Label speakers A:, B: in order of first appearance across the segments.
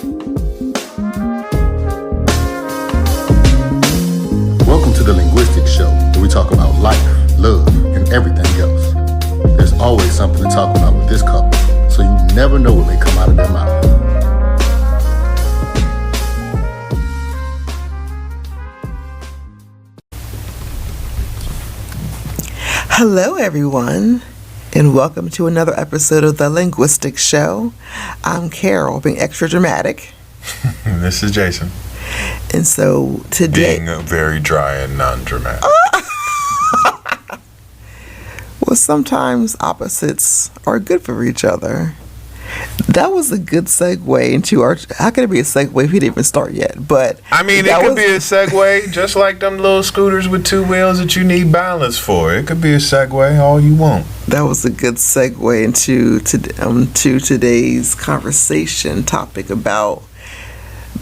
A: Welcome to the Linguistics Show, where we talk about life, love, and everything else. There's always something to talk about with this couple, so you never know what may come out of their mouth.
B: Hello, everyone, and welcome to another episode of the Linguistics Show. I'm Carol, being extra dramatic.
C: This is Jason.
B: And so today,
C: being very dry and non-dramatic.
B: Well, sometimes opposites are good for each other. That was a good segue into our. How can it be a segue if we didn't even start yet? But
C: I mean, it could be a segue, just like them little scooters with two wheels that you need balance for. It could be a segue, all you want.
B: That was a good segue into to today's conversation topic about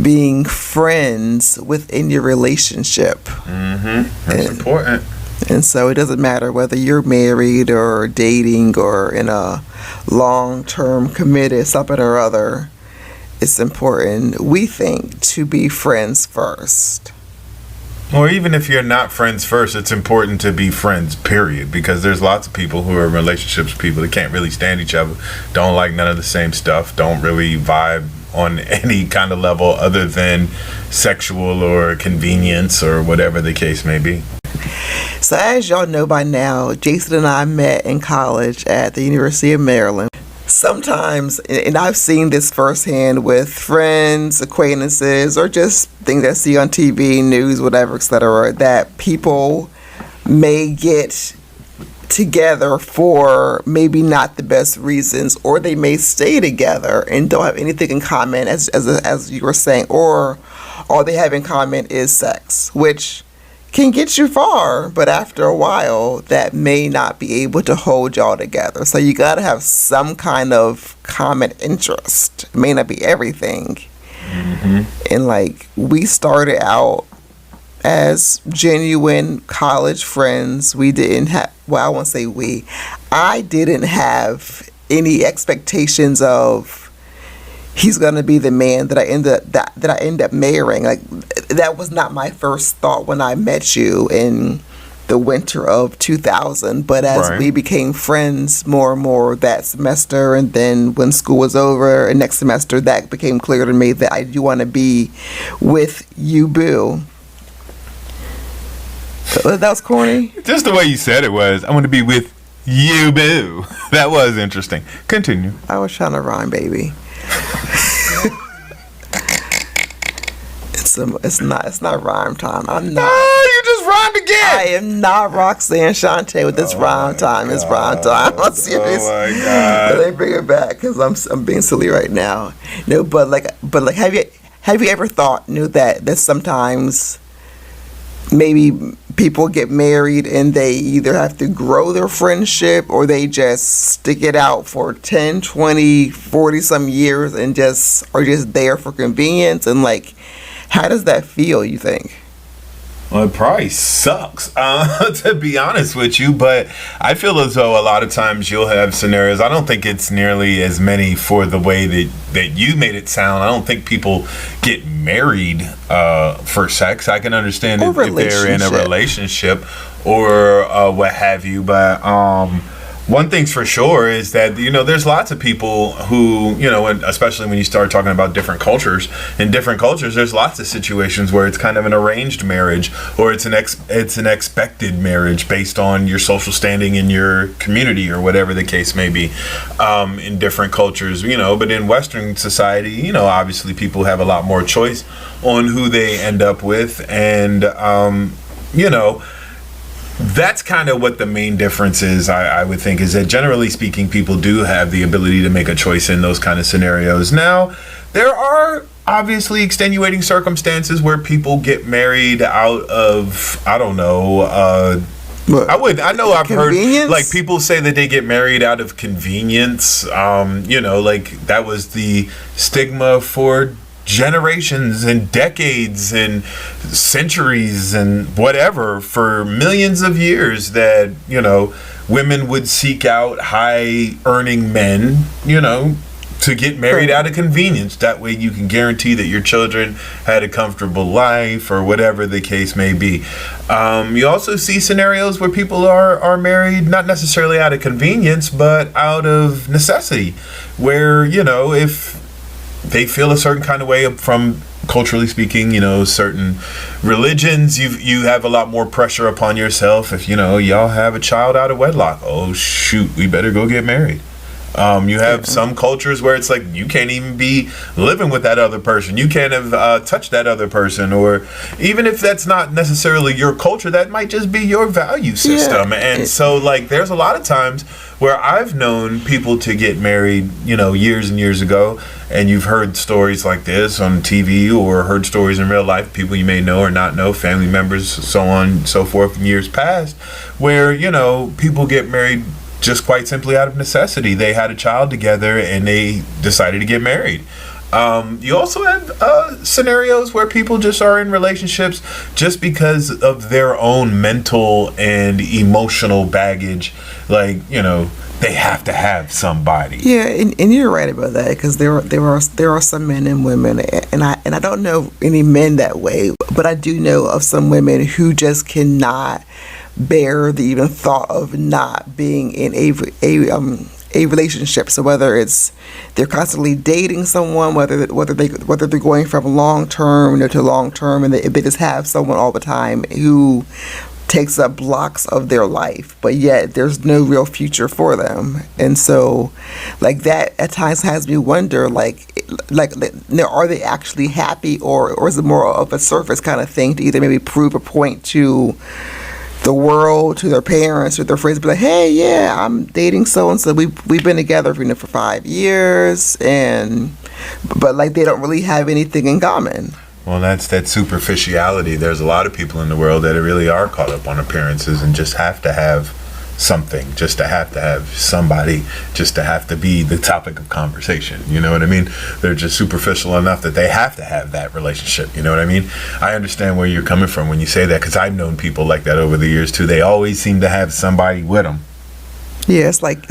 B: being friends within your relationship.
C: That's important.
B: And so it doesn't matter whether you're married or dating or in a long-term committed something or other. It's important, we think, to be friends first.
C: Or even if you're not friends first, it's important to be friends, period. Because there's lots of people who are in relationships with people that can't really stand each other, don't like none of the same stuff, don't really vibe on any kind of level other than sexual or convenience or whatever the case may be.
B: So as y'all know by now, Jason and I met in college at the University of Maryland. Sometimes, and I've seen this firsthand with friends, acquaintances, or just things I see on TV, news, whatever, etc., that people may get together for maybe not the best reasons, or they may stay together and don't have anything in common, as you were saying, or all they have in common is sex, which can get you far, but after a while, that may not be able to hold y'all together. So you gotta have some kind of common interest. It may not be everything. And like, we started out as genuine college friends. We didn't have, well, I won't say we. I didn't have any expectations of he's gonna be the man that I end up marrying. Like, that was not my first thought when I met you in the winter of 2000. But as we became friends more and more that semester, and then when school was over and next semester, that became clear to me that I do want to be with you, boo. That was corny.
C: Just the way you said it was, I want to be with you, boo. That was interesting. Continue.
B: I was trying to rhyme, baby. It's not rhyme time. I'm not.
C: Oh, you just rhymed again.
B: I am not Roxanne Shante with this rhyme time. It's rhyme time. I'm serious.
C: Oh my God.
B: But let me bring it back because I'm being silly right now. No, but have you ever thought that sometimes maybe people get married and they either have to grow their friendship or they just stick it out for 10, 20, 40 some years and just are just there for convenience? And like, how does that feel, you think?
C: Well, it probably sucks, to be honest with you, but I feel as though a lot of times you'll have scenarios. I don't think it's nearly as many for the way that you made it sound. I don't think people get married for sex. I can understand if they're in a relationship or what have you, but one thing's for sure is that, there's lots of people who, and especially when you start talking about different cultures, in different cultures, there's lots of situations where it's kind of an arranged marriage or it's an expected marriage based on your social standing in your community or whatever the case may be, in different cultures, but in Western society, obviously people have a lot more choice on who they end up with. And, that's kind of what the main difference is, I would think, is that generally speaking, people do have the ability to make a choice in those kind of scenarios. Now, there are obviously extenuating circumstances where people get married out of, I don't know, I've heard like people say that they get married out of convenience. Like that was the stigma for generations and decades and centuries and whatever for millions of years, that women would seek out high earning men to get married out of convenience. That way you can guarantee that your children had a comfortable life or whatever the case may be. You also see scenarios where people are married not necessarily out of convenience, but out of necessity, where, if they feel a certain kind of way from, culturally speaking, certain religions, you have a lot more pressure upon yourself. If, y'all have a child out of wedlock, oh shoot, we better go get married. You have some cultures where it's like you can't even be living with that other person. You can't have touched that other person, or even if that's not necessarily your culture, that might just be your value system. And so, like, there's a lot of times where I've known people to get married, years and years ago, and you've heard stories like this on TV or heard stories in real life, people you may know or not know, family members, so on and so forth in years past, where, people get married just quite simply out of necessity. They had a child together and they decided to get married. You also have scenarios where people just are in relationships just because of their own mental and emotional baggage. Like, they have to have somebody.
B: Yeah, and you're right about that, because there are some men and women, and I don't know any men that way, but I do know of some women who just cannot bear the even thought of not being in a relationship. So whether it's they're constantly dating someone, whether they're going from long term to long term, and they just have someone all the time who takes up blocks of their life, but yet there's no real future for them. And so, like, that at times has me wonder, like are they actually happy, or is it more of a surface kind of thing to either maybe prove a point to the world, to their parents or their friends, be like, hey, yeah, I'm dating so and so. We've been together for 5 years, but like they don't really have anything in common.
C: Well, that's that superficiality. There's a lot of people in the world that really are caught up on appearances and just have to have something, just to have somebody, just to have to be the topic of conversation. You know what I mean? They're just superficial enough that they have to have that relationship. You know what I mean? I understand where you're coming from when you say that, because I've known people like that over the years too. They always seem to have somebody with them.
B: Yeah, it's like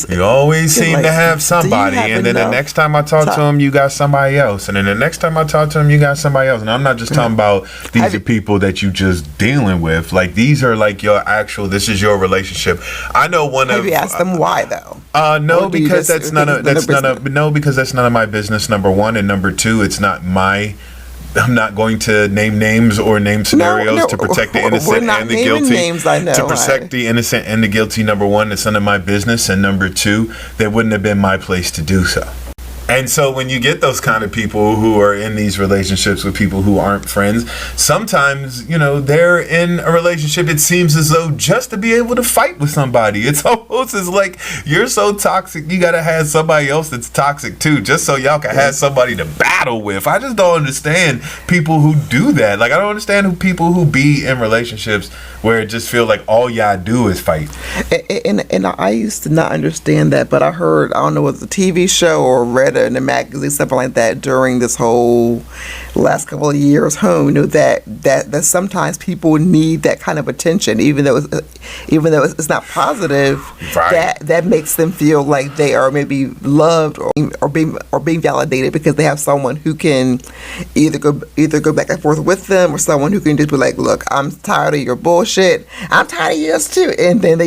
C: you always seem to have somebody, and then the next time I talk to them, you got somebody else, and then the next time I talk to them, you got somebody else. And I'm not just talking about these are people that you just dealing with. Like, these are like your actual. This is your relationship. I know one of.
B: Have you asked them why though?
C: No, because that's none of my business. Number one, and number two, it's not my. I'm not going to name names or name scenarios to protect the innocent and the guilty.
B: Names, I know,
C: to protect the innocent and the guilty, number one, it's none of my business. And number two, that wouldn't have been my place to do so. And so when you get those kind of people who are in these relationships with people who aren't friends, sometimes, they're in a relationship, it seems as though just to be able to fight with somebody. It's almost as like you're so toxic, you got to have somebody else that's toxic too, just so y'all can have somebody to battle with. I just don't understand people who do that. Like, I don't understand people who be in relationships where it just feel like all y'all do is fight.
B: And I used to not understand that, but I heard, I don't know, it was a TV show or read in a magazine, something like that, during this whole last couple of years home, that sometimes people need that kind of attention, even though it's not positive. Right. That makes them feel like they are maybe loved or being validated, because they have someone who can either go back and forth with them, or someone who can just be like, look, I'm tired of your bullshit, I'm tired of yours too, and then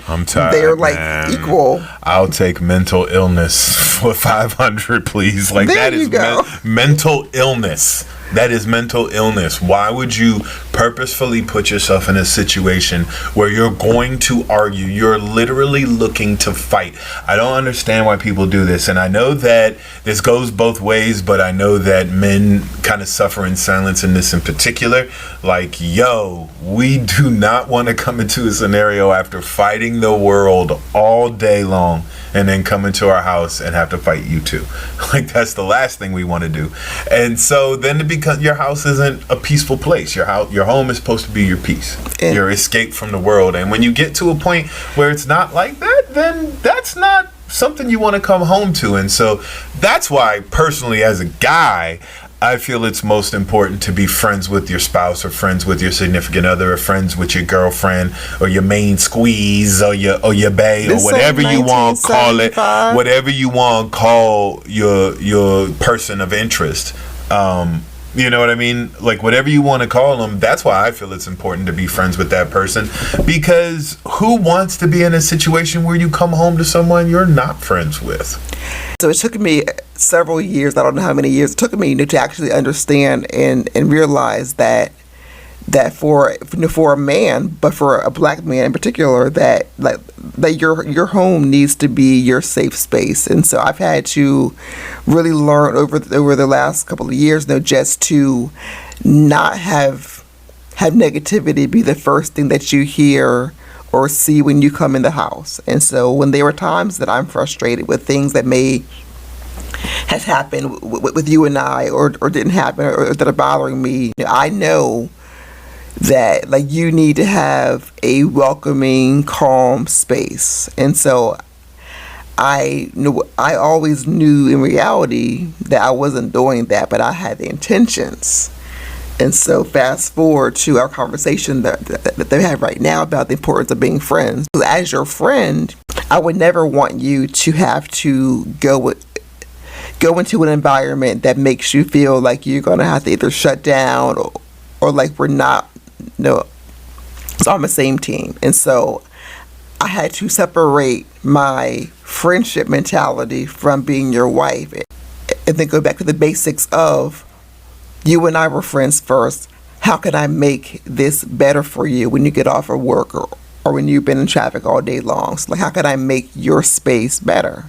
B: I'm tired. They're like, man, equal.
C: I'll take mental illness for 500, please. Like, there that is mental illness. That is mental illness. Why would you purposefully put yourself in a situation where you're going to argue? You're literally looking to fight. I don't understand why people do this. And I know that this goes both ways, but I know that men kind of suffer in silence in this in particular. Like, we do not want to come into a scenario after fighting the world all day long and then come into our house and have to fight you too. Like, that's the last thing we want to do. And so then because your house isn't a peaceful place. Your home is supposed to be your peace, your escape from the world. And when you get to a point where it's not like that, then that's not something you want to come home to. And so that's why, personally, as a guy, I feel it's most important to be friends with your spouse, or friends with your significant other, or friends with your girlfriend, or your main squeeze, or your bae, or whatever you want to call it, whatever you want to call your person of interest. You know what I mean? Like, whatever you want to call them. That's why I feel it's important to be friends with that person, because who wants to be in a situation where you come home to someone you're not friends with?
B: So it took me several years, I don't know how many years, it took me to actually understand and realize that for a man, but for a black man in particular, that your home needs to be your safe space. And so I've had to really learn over the last couple of years, just to not have negativity be the first thing that you hear or see when you come in the house. And so when there were times that I'm frustrated with things that may have happened with you and I, or didn't happen, or that are bothering me, I know that you need to have a welcoming, calm space. And so I always knew in reality that I wasn't doing that, but I had the intentions. And so fast forward to our conversation that they have right now about the importance of being friends. As your friend, I would never want you to have to go into an environment that makes you feel like you're going to have to either shut down or like we're not, so on the same team. And so I had to separate my friendship mentality from being your wife, and then go back to the basics of, you and I were friends first. How can I make this better for you when you get off of work, or when you've been in traffic all day long? So how can I make your space better?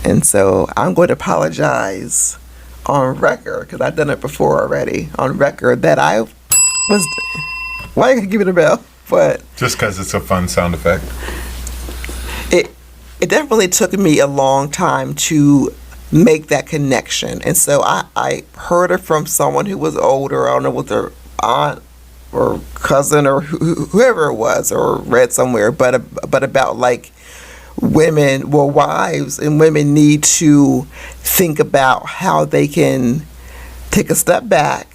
B: And so I'm going to apologize on record, because I've done it before already, on record, that I was... Why are you going to give it a bell? But
C: just because it's a fun sound effect.
B: It definitely took me a long time to make that connection. And so I heard it from someone who was older. I don't know, with their aunt or cousin or whoever it was, or read somewhere, but about wives and women need to think about how they can take a step back,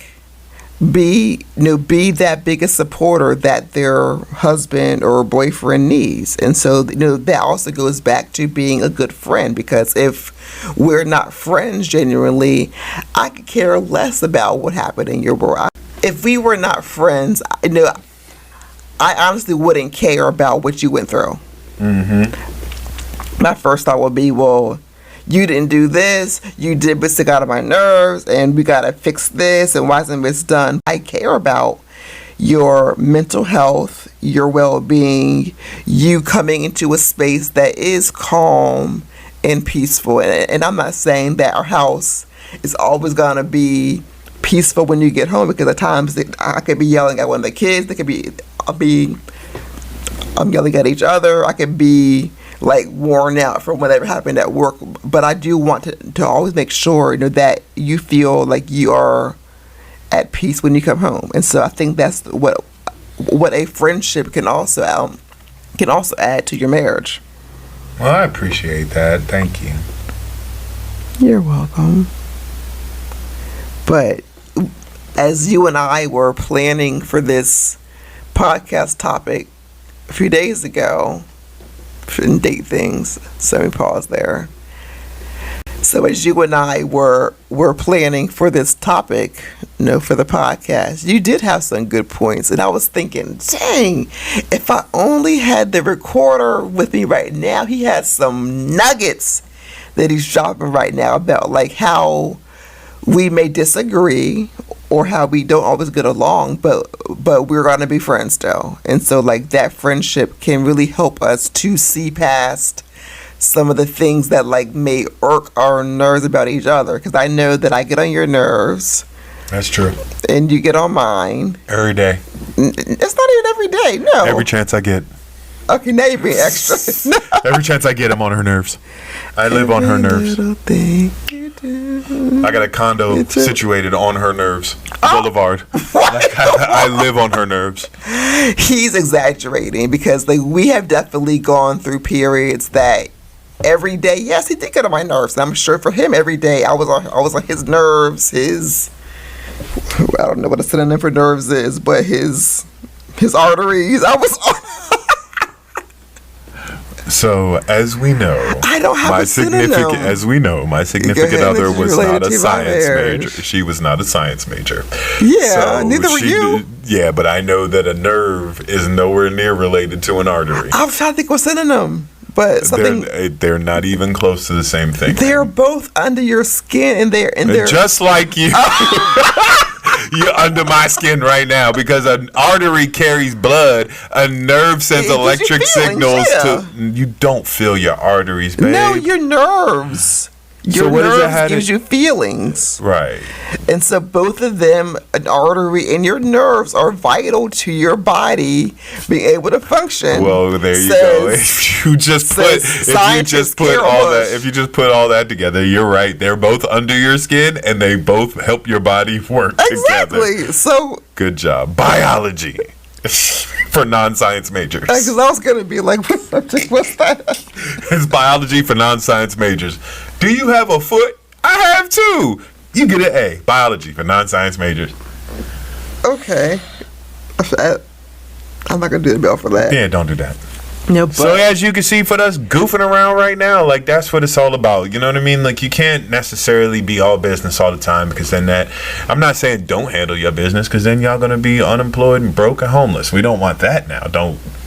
B: be that biggest supporter that their husband or boyfriend needs. And so that also goes back to being a good friend, because if we're not friends genuinely, I could care less about what happened in your world. If we were not friends, I honestly wouldn't care about what you went through. My first thought would be, well, you didn't do this, you did this, it got on my nerves, and we gotta fix this, and why isn't this done? I care about your mental health, your well-being, you coming into a space that is calm and peaceful. And I'm not saying that our house is always gonna be peaceful when you get home, because at times I could be yelling at one of the kids, I'm yelling at each other, I could be worn out from whatever happened at work, but I do want to always make sure that you feel like you are at peace when you come home. And so I think that's what a friendship can also add to your marriage.
C: Well, I appreciate that. Thank you.
B: You're welcome. But as you and I were planning for this podcast topic a few days ago, shouldn't date things, so we pause there. So as you and I were planning for this topic, for the podcast, you did have some good points, and I was thinking, dang, if I only had the recorder with me right now, he has some nuggets that he's dropping right now about how we may disagree, or how we don't always get along, but we're going to be friends still. And so that friendship can really help us to see past some of the things that may irk our nerves about each other. Because I know that I get on your nerves.
C: That's true.
B: And you get on mine.
C: Every day.
B: It's not even every day, no.
C: Every chance I get.
B: Okay, now you're being extra. No.
C: Every chance I get, I'm on her nerves. I live on her nerves. I got a condo situated on her nerves. Boulevard. I live on her nerves.
B: He's exaggerating, because we have definitely gone through periods that every day, yes, he did get on my nerves. And I'm sure for him, every day, I was on his nerves, I don't know what a synonym for nerves is, but his arteries. I was on.
C: So, as we know,
B: I don't have a synonym.
C: As we know, my significant other was not a science major. She was not a science major.
B: Yeah, so neither were you.
C: Yeah, but I know that a nerve is nowhere near related to an artery.
B: I was trying to think of a synonym, but something.
C: They're not even close to the same thing.
B: They're both under your skin, and they're
C: just like you. You're under my skin right now because an artery carries blood. A nerve sends electric signals to. You don't feel your arteries, babe.
B: No, your nerves. Your nerves gives you feelings.
C: Right.
B: And so both of them, an artery and your nerves, are vital to your body being able to function.
C: Well, there you go. If you just put all that together, you're right. They're both under your skin and they both help your body work together.
B: Exactly. So
C: good job. Biology. For non-science majors.
B: Because I was going to be like, what's that?
C: It's biology for non-science majors. Do you have a foot? I have two. You get an A. Biology for non-science majors.
B: Okay. I'm not going to do the bell for that.
C: Yeah, don't do that.
B: No, but
C: so as you can see, for us goofing around right now, like that's what it's all about. You know what I mean? Like you can't necessarily be all business all the time because then I'm not saying don't handle your business because then y'all gonna be unemployed and broke and homeless. We don't want that now.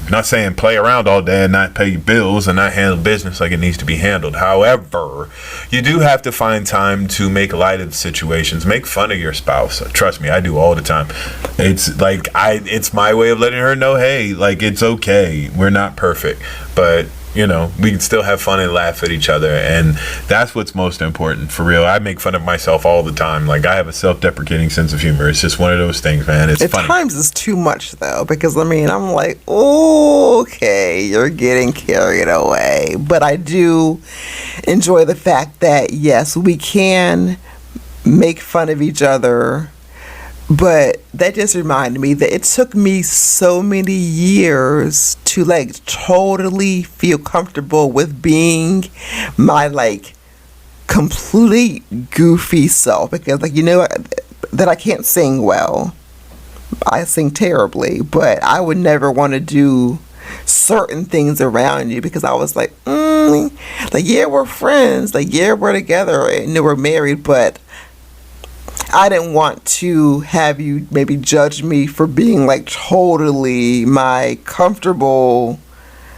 C: Not saying play around all day and not pay your bills and not handle business like it needs to be handled. However, you do have to find time to make light of situations, make fun of your spouse. Trust me, I do all the time. It's like it's my way of letting her know, hey, like it's okay. We're not perfect, but you know, we can still have fun and laugh at each other, and that's what's most important, for real. I make fun of myself all the time. Like, I have a self-deprecating sense of humor. It's just one of those things, man. It's funny.
B: At times it's too much, though, because, I mean, I'm like, oh, okay, you're getting carried away. But I do enjoy the fact that, yes, we can make fun of each other. But that just reminded me that it took me so many years to like totally feel comfortable with being my like complete goofy self, because like, you know, that I can't sing well. I sing terribly, but I would never want to do certain things around you because I was like, yeah, we're friends, like yeah, we're together and we're married, but I didn't want to have you maybe judge me for being like totally my comfortable,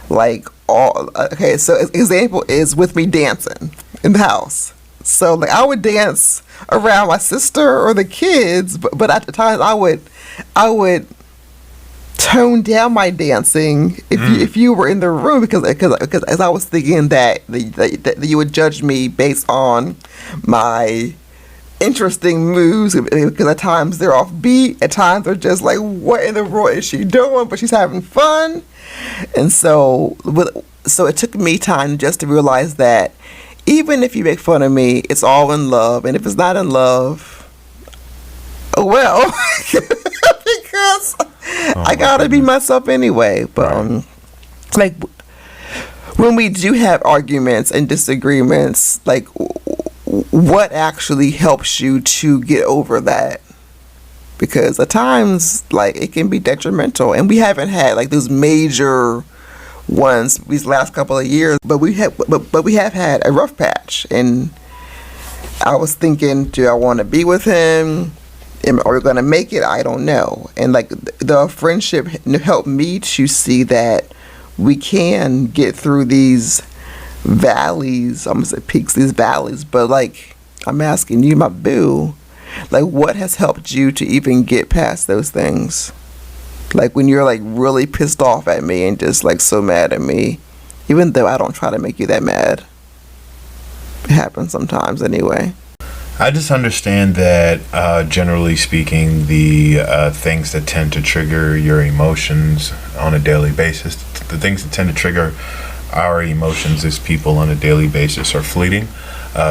B: like all. Okay, so example is with me dancing in the house. So like I would dance around my sister or the kids, but at the times I would tone down my dancing if you were in the room because as I was thinking that you would judge me based on my interesting moves, because at times they're off beat, at times they're just like, what in the world is she doing? But she's having fun. And so it took me time just to realize that even if you make fun of me, it's all in love, and if it's not in love, oh well. Because I gotta be myself anyway. But like when we do have arguments and disagreements, like what actually helps you to get over that? Because at times, like, it can be detrimental, and we haven't had like those major ones these last couple of years, but we have had a rough patch. And I was thinking, do I want to be with him? Are we gonna make it? I don't know. And like the friendship helped me to see that we can get through these valleys. I'm gonna say peaks, these valleys, but like I'm asking you, my boo, like what has helped you to even get past those things? Like when you're like really pissed off at me and just like so mad at me, even though I don't try to make you that mad. It happens sometimes anyway.
C: I just understand that generally speaking, the things that tend to trigger your emotions on a daily basis, the things that tend to trigger our emotions as people on a daily basis are fleeting,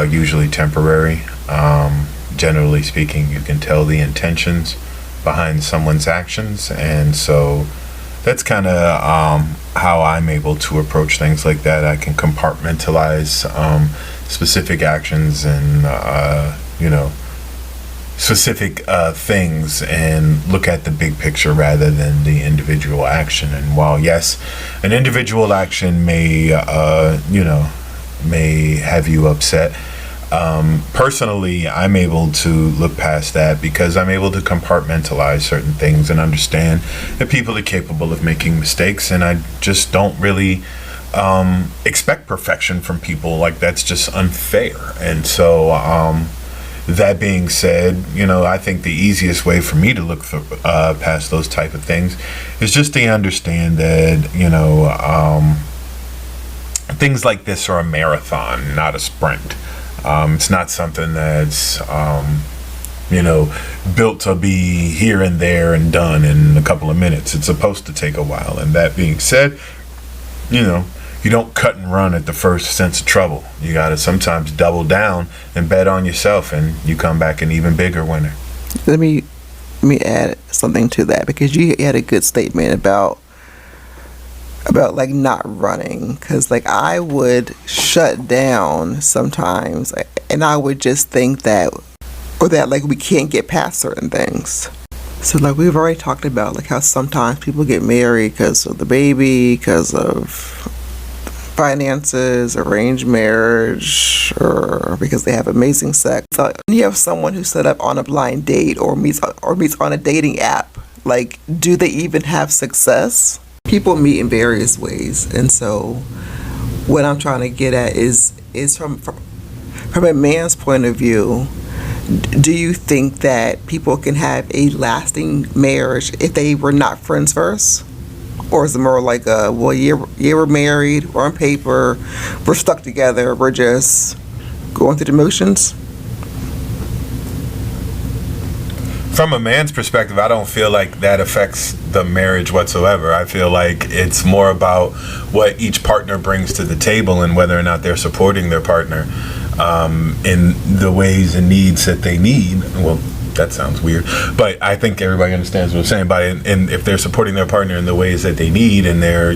C: usually temporary. Generally speaking, you can tell the intentions behind someone's actions, and so that's kind of how I'm able to approach things like that. I can compartmentalize specific actions and specific things and look at the big picture rather than the individual action. And while yes, an individual action may may have you upset, personally, I'm able to look past that because I'm able to compartmentalize certain things and understand that people are capable of making mistakes, and I just don't really expect perfection from people. Like, that's just unfair. And so that being said, I think the easiest way for me to look past those type of things is just to understand that things like this are a marathon, not a sprint. It's not something that's, built to be here and there and done in a couple of minutes. It's supposed to take a while. And that being said, you don't cut and run at the first sense of trouble. You got to sometimes double down and bet on yourself, and you come back an even bigger winner.
B: Let me add something to that, because you had a good statement about like not running, because like I would shut down sometimes, and I would just think that like we can't get past certain things. So like we've already talked about like how sometimes people get married because of the baby, because of finances, arranged marriage, or because they have amazing sex. So when you have someone who's set up on a blind date or meets on a dating app, like, do they even have success? People meet in various ways, and so what I'm trying to get at is from a man's point of view, do you think that people can have a lasting marriage if they were not friends first? Or is it more like we're married, we're on paper, we're stuck together, we're just going through the motions?
C: From a man's perspective, I don't feel like that affects the marriage whatsoever. I feel like it's more about what each partner brings to the table and whether or not they're supporting their partner in the ways and needs that they need. Well, that sounds weird, but I think everybody understands what I'm saying by it. And if they're supporting their partner in the ways that they need, and they're,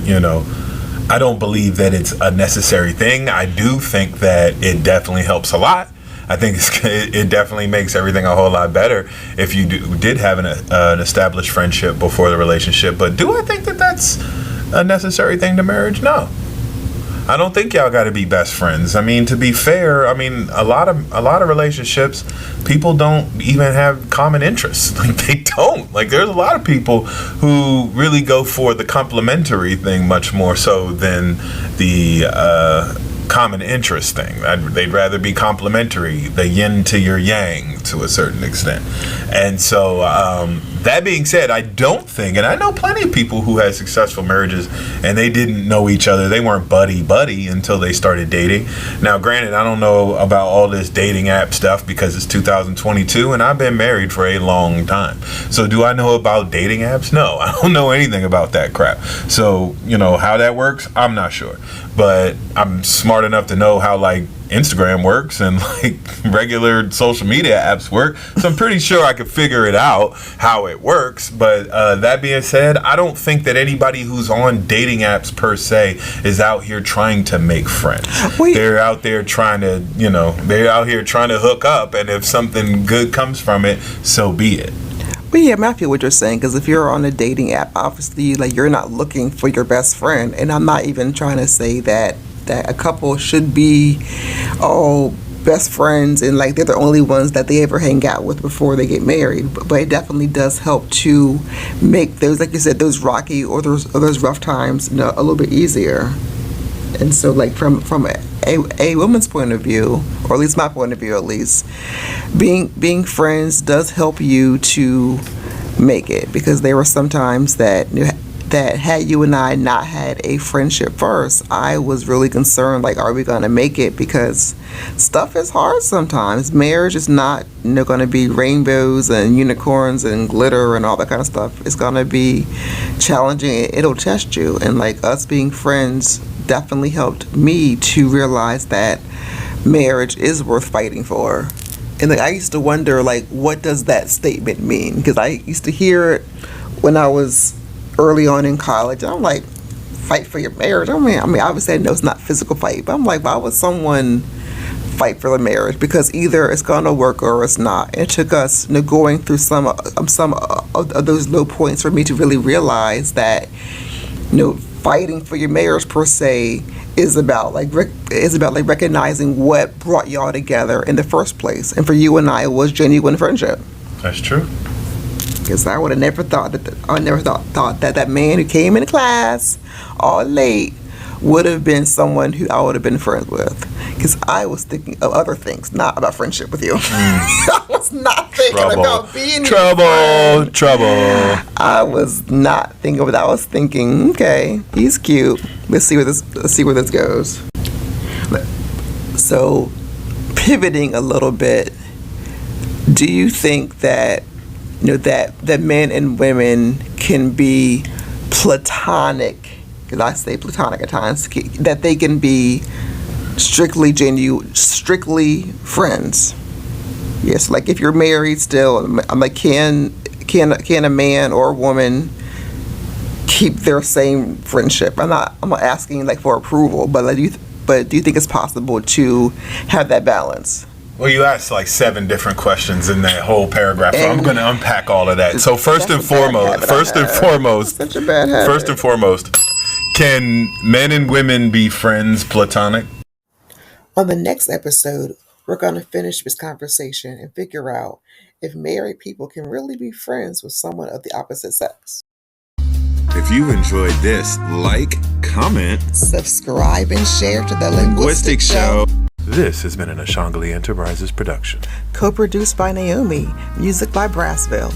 C: I don't believe that it's a necessary thing. I do think that it definitely helps a lot. I think it definitely makes everything a whole lot better if you did have an established friendship before the relationship. But do I think that that's a necessary thing to marriage? No. I don't think y'all got to be best friends. I mean, to be fair, a lot of relationships, people don't even have common interests. Like, they don't. Like, there's a lot of people who really go for the complementary thing much more so than the common interest thing. They'd rather be complementary, the yin to your yang to a certain extent. And so that being said, I don't think, and I know plenty of people who had successful marriages and they didn't know each other. They weren't buddy until they started dating. Now, granted, I don't know about all this dating app stuff because it's 2022 and I've been married for a long time. So do I know about dating apps? No, I don't know anything about that crap. So, how that works, I'm not sure. But I'm smart enough to know how, like, Instagram works and like regular social media apps work, so I'm pretty sure I could figure it out how it works. But that being said, I don't think that anybody who's on dating apps per se is out here trying to make friends. They're out there trying to, they're out here trying to hook up, and if something good comes from it, so be it.
B: But yeah, I feel what you're saying, because if you're on a dating app, obviously, like, you're not looking for your best friend, and I'm not even trying to say that a couple should be all best friends and like they're the only ones that they ever hang out with before they get married. But it definitely does help to make those, like you said, those rocky or those rough times, a little bit easier. And so, like, from a woman's point of view, or at least my point of view, at least, being friends does help you to make it, because there were some times that had you and I not had a friendship first, I was really concerned, like, are we going to make it? Because stuff is hard sometimes. Marriage is not, going to be rainbows and unicorns and glitter and all that kind of stuff. It's going to be challenging. It'll test you. And, like, us being friends definitely helped me to realize that marriage is worth fighting for. And, like, I used to wonder, like, what does that statement mean? Because I used to hear it when I was early on in college. I'm like, fight for your marriage. I mean, obviously I know it's not physical fight, but I'm like, why would someone fight for the marriage? Because either it's gonna work or it's not. And it took us, going through some of those low points for me to really realize that, fighting for your marriage per se is about recognizing what brought y'all together in the first place. And for you and I, it was genuine friendship.
C: That's true.
B: Because I would have never thought that man who came into class all late would have been someone who I would have been friends with. Because I was thinking of other things, not about friendship with you. I was not thinking about being your friend.
C: Trouble.
B: I was not thinking of that. I was thinking, okay, he's cute. Let's see where this goes. So, pivoting a little bit, do you think that that men and women can be platonic? Because I say platonic at times. That they can be strictly friends. Yes, like if you're married still, I'm like, can a man or a woman keep their same friendship? I'm not asking like for approval, but do you think it's possible to have that balance?
C: Well, you asked like 7 different questions in that whole paragraph, so I'm going to unpack all of that. So first and foremost, can men and women be friends platonic?
B: On the next episode, we're going to finish this conversation and figure out if married people can really be friends with someone of the opposite sex.
C: If you enjoyed this, like, comment,
B: subscribe, and share to the Linguistic Show.
C: This has been an Ashangali Enterprises production.
B: Co-produced by Naomi. Music by Brassville.